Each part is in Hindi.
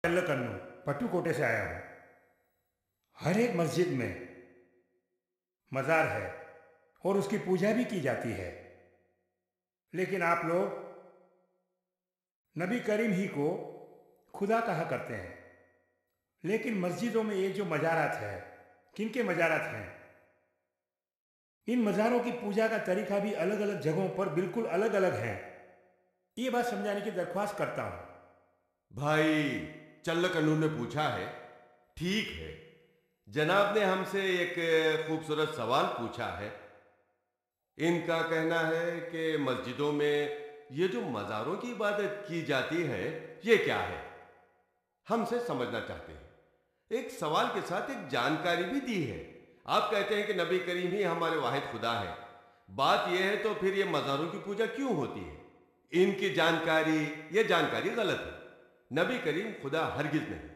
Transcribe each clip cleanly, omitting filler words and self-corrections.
कन्नू पट्टुकोटे से आया हूँ। हर एक मस्जिद में मज़ार है और उसकी पूजा भी की जाती है, लेकिन आप लोग नबी करीम ही को खुदा कहा करते हैं। लेकिन मस्जिदों में ये जो मज़ारात है, किनके मज़ारात हैं? इन मज़ारों की पूजा का तरीका भी अलग अलग जगहों पर बिल्कुल अलग अलग है। ये बात समझाने की दरख्वास्त करता हूँ। भाई चल्ल कन्नू ने पूछा है, ठीक है। जनाब ने हमसे एक खूबसूरत सवाल पूछा है। इनका कहना है कि मस्जिदों में ये जो मज़ारों की इबादत की जाती है, ये क्या है? हमसे समझना चाहते हैं। एक सवाल के साथ एक जानकारी भी दी है। आप कहते हैं कि नबी करीम ही हमारे वाहिद खुदा है। बात यह है तो फिर ये मज़ारों की पूजा क्यों होती है? इनकी ये जानकारी गलत है। नबी करीम खुदा हरगिज नहीं,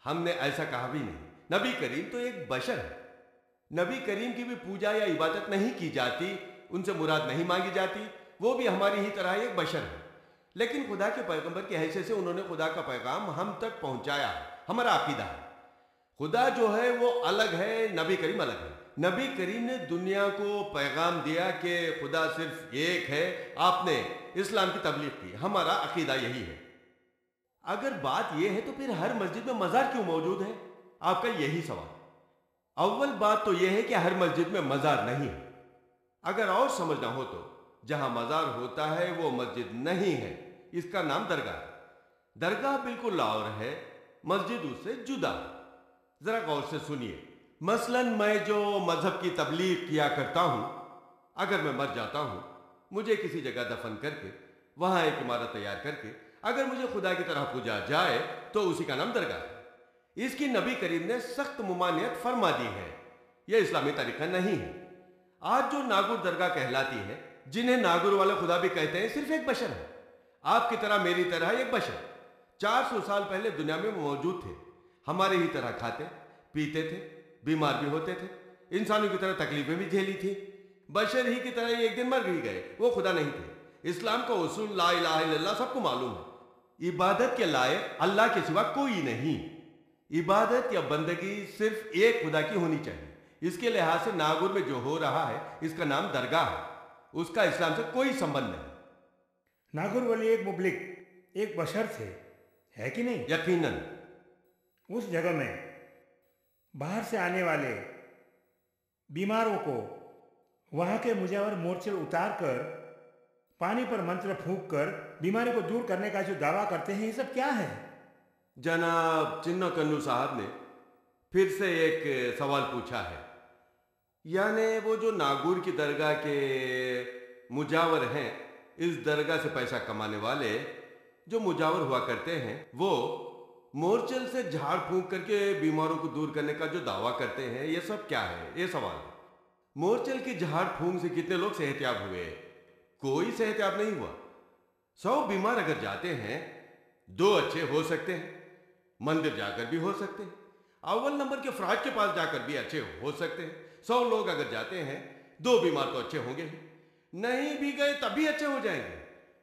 हमने ऐसा कहा भी नहीं। नबी करीम तो एक बशर है। नबी करीम की भी पूजा या इबादत नहीं की जाती, उनसे मुराद नहीं मांगी जाती। वो भी हमारी ही तरह एक बशर है, लेकिन खुदा के पैगंबर की हैसियत से उन्होंने खुदा का पैगाम हम तक पहुंचाया है। हमारा अकीदा है खुदा जो है वो अलग है, नबी करीम अलग है। नबी करीम ने दुनिया को पैगाम दिया कि खुदा सिर्फ एक है। आपने इस्लाम की तबलीग की। हमारा अकीदा यही है। अगर बात यह है तो फिर हर मस्जिद में मज़ार क्यों मौजूद है? आपका यही सवाल। अव्वल बात तो यह है कि हर मस्जिद में मज़ार नहीं है। अगर और समझना हो तो जहां मज़ार होता है वो मस्जिद नहीं है, इसका नाम दरगाह है। दरगाह बिल्कुल लाहौर है, मस्जिद उससे जुदा है। जरा गौर से सुनिए। मसलन मैं जो मजहब की तबलीग किया करता हूं, अगर मैं मर जाता हूं, मुझे किसी जगह दफन करके वहां एक इमारत तैयार करके अगर मुझे खुदा की तरह पूजा जाए तो उसी का नाम दरगाह है। इसकी नबी करीम ने सख्त मुमानियत फरमा दी है। यह इस्लामी तरीका नहीं है। आज जो नागुर दरगाह कहलाती है, जिन्हें नागुर वाले खुदा भी कहते हैं, सिर्फ एक बशर है। आपकी तरह मेरी तरह एक बशर 400 साल पहले दुनिया में मौजूद थे। हमारे ही तरह खाते पीते थे, बीमार भी होते थे, इंसानों की तरह तकलीफें भी झेली थी। बशर ही की तरह एक दिन मर भी गए। वो खुदा नहीं थे। इस्लाम का उसूल ला इलाहा इल्लल्लाह सबको मालूम है। इबादत के लायक अल्लाह के सिवा कोई नहीं। इबादत या बंदगी सिर्फ एक खुदा की होनी चाहिए। इसके लिहाज से नागुर में जो हो रहा है, इसका नाम दरगाह है। उसका इस्लाम से कोई संबंध नहीं। नागुर वली एक मुबलिक, एक बशर थे, है कि नहीं? यकीनन। उस जगह में बाहर से आने वाले बीमारों को वहां के मुजावर मोर्चे उतार कर पानी पर मंत्र फूंक कर बीमारी को दूर करने का जो दावा करते हैं, ये सब क्या है? जनाब चिन्नो कन्नू साहब ने फिर से एक सवाल पूछा है। यानी वो जो नागुर की दरगाह के मुजावर हैं, इस दरगाह से पैसा कमाने वाले जो मुजावर हुआ करते हैं, वो मोरचल से झाड़ फूंक करके बीमारों को दूर करने का जो दावा करते हैं, ये सब क्या है? ये सवाल है। मोरचल की झाड़ फूंक से कितने लोग सेहतयाब हुए? कोई सेहतयाब नहीं हुआ। 100 बीमार अगर जाते हैं, 2 अच्छे हो सकते हैं। मंदिर जाकर भी हो सकते हैं। अव्वल नंबर के फराज के पास जाकर भी अच्छे हो सकते हैं। 100 लोग अगर जाते हैं, 2 बीमार तो अच्छे होंगे ही। नहीं भी गए तब भी अच्छे हो जाएंगे।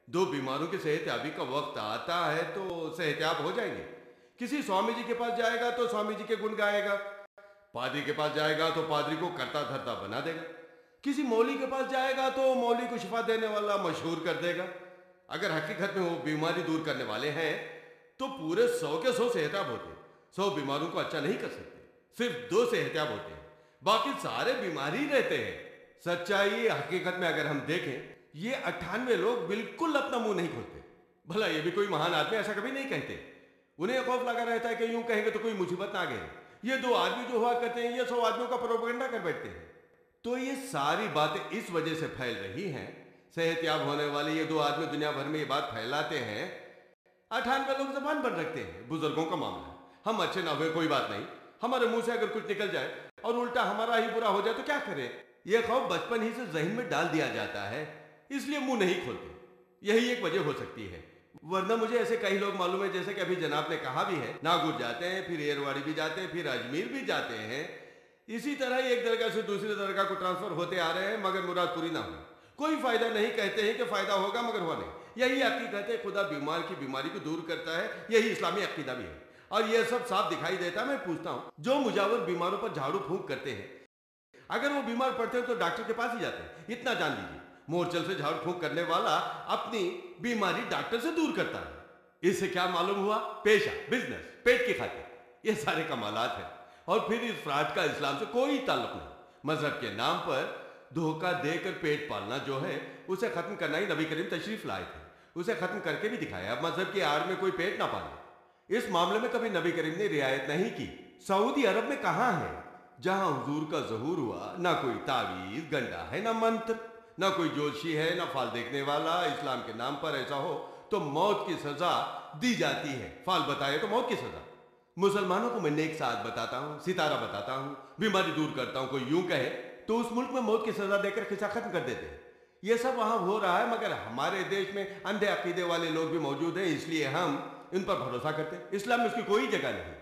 2 बीमारों की सेहतयाबी का वक्त आता है तो सेहतयाब हो जाएंगे। किसी स्वामी जी के पास जाएगा तो स्वामी जी के गुण गाएगा। पादरी के पास जाएगा तो पादरी को करता धरता बना देगा। किसी मौली के पास जाएगा तो मौली को शिफा देने वाला मशहूर कर देगा। अगर हकीकत में वो बीमारी दूर करने वाले हैं तो पूरे 100 के 100 सेहतयाब होते हैं। 100 बीमारों को अच्छा नहीं कर सकते, सिर्फ 2 सेहतयाब होते हैं, बाकी सारे बीमार ही रहते हैं। सच्चाई हकीकत में अगर हम देखें, ये 98 लोग बिल्कुल अपना मुंह नहीं खोलते। भला ये भी कोई महान आदमी ऐसा कभी नहीं कहते। उन्हें खौफ लगा रहता है कि यूं कहेंगे तो कोई मुसीबत ना आ गए। ये 2 आदमी जो हुआ करते हैं, ये 100 आदमियों का प्रोपेगेंडा कर बैठते हैं। तो ये सारी बातें इस वजह से फैल रही हैं। सेहतयाब होने वाले ये 2 आदमी दुनिया भर में ये बात फैलाते हैं। 98 लोग जबान बन रखते हैं। बुजुर्गों का मामला है। हम अच्छे ना हुए कोई बात नहीं, हमारे मुंह से अगर कुछ निकल जाए और उल्टा हमारा ही बुरा हो जाए तो क्या करें? यह खौफ बचपन ही से जहन में डाल दिया जाता है, इसलिए मुंह नहीं खोलते। यही एक वजह हो सकती है। वरना मुझे ऐसे कई लोग मालूम है, जैसे कि अभी जनाब ने कहा भी है, नागुर जाते हैं, फिर एरवाड़ी भी जाते हैं, फिर अजमेर भी जाते हैं। इसी तरह एक दरगाह से दूसरी दरगाह को ट्रांसफर होते आ रहे हैं, मगर मुराद पूरी ना हो। कोई फायदा नहीं, कहते हैं कि फायदा होगा मगर हुआ नहीं। यही हकीकत है। खुदा बीमार की बीमारी को दूर करता है। यही इस्लामी अकीदा भी है। और ये सब साफ दिखाई देता है। मैं पूछता हूँ, जो मुजावर बीमारों पर झाड़ू फूंक करते हैं, अगर वो बीमार पड़ते हैं तो डॉक्टर के पास ही जाते हैं। इतना जान लीजिए, मोरचल से झाड़ू फूंक करने वाला अपनी बीमारी डॉक्टर से दूर करता है। इससे क्या मालूम हुआ? पेशा, बिजनेस, पेट की खातिर, ये सारे कमालात हैं। और फिर इस फ्रॉड का इस्लाम से कोई ताल्लुक नहीं। मजहब के नाम पर धोखा देकर पेट पालना जो है, उसे खत्म करना ही नबी करीम तशरीफ लाए थे। उसे खत्म करके भी दिखाया। अब मजहब की आड़ में कोई पेट ना पाले, इस मामले में कभी नबी करीम ने रियायत नहीं की। सऊदी अरब में कहां है जहां हुजूर का ज़हूर हुआ, ना कोई तावीज गंडा है, ना मंत्र, ना कोई जोशी है, ना फाल देखने वाला। इस्लाम के नाम पर ऐसा हो तो मौत की सजा दी जाती है। फाल बताए तो मौत की सजा। मुसलमानों को मैं नेक साथ बताता हूँ, सितारा बताता हूँ, बीमारी दूर करता हूँ, कोई यूं कहे तो उस मुल्क में मौत की सजा देकर खिस्सा खत्म कर देते हैं। ये सब वहां हो रहा है, मगर हमारे देश में अंधे अकीदे वाले लोग भी मौजूद हैं, इसलिए हम इन पर भरोसा करते हैं। इस्लाम में उसकी कोई जगह नहीं।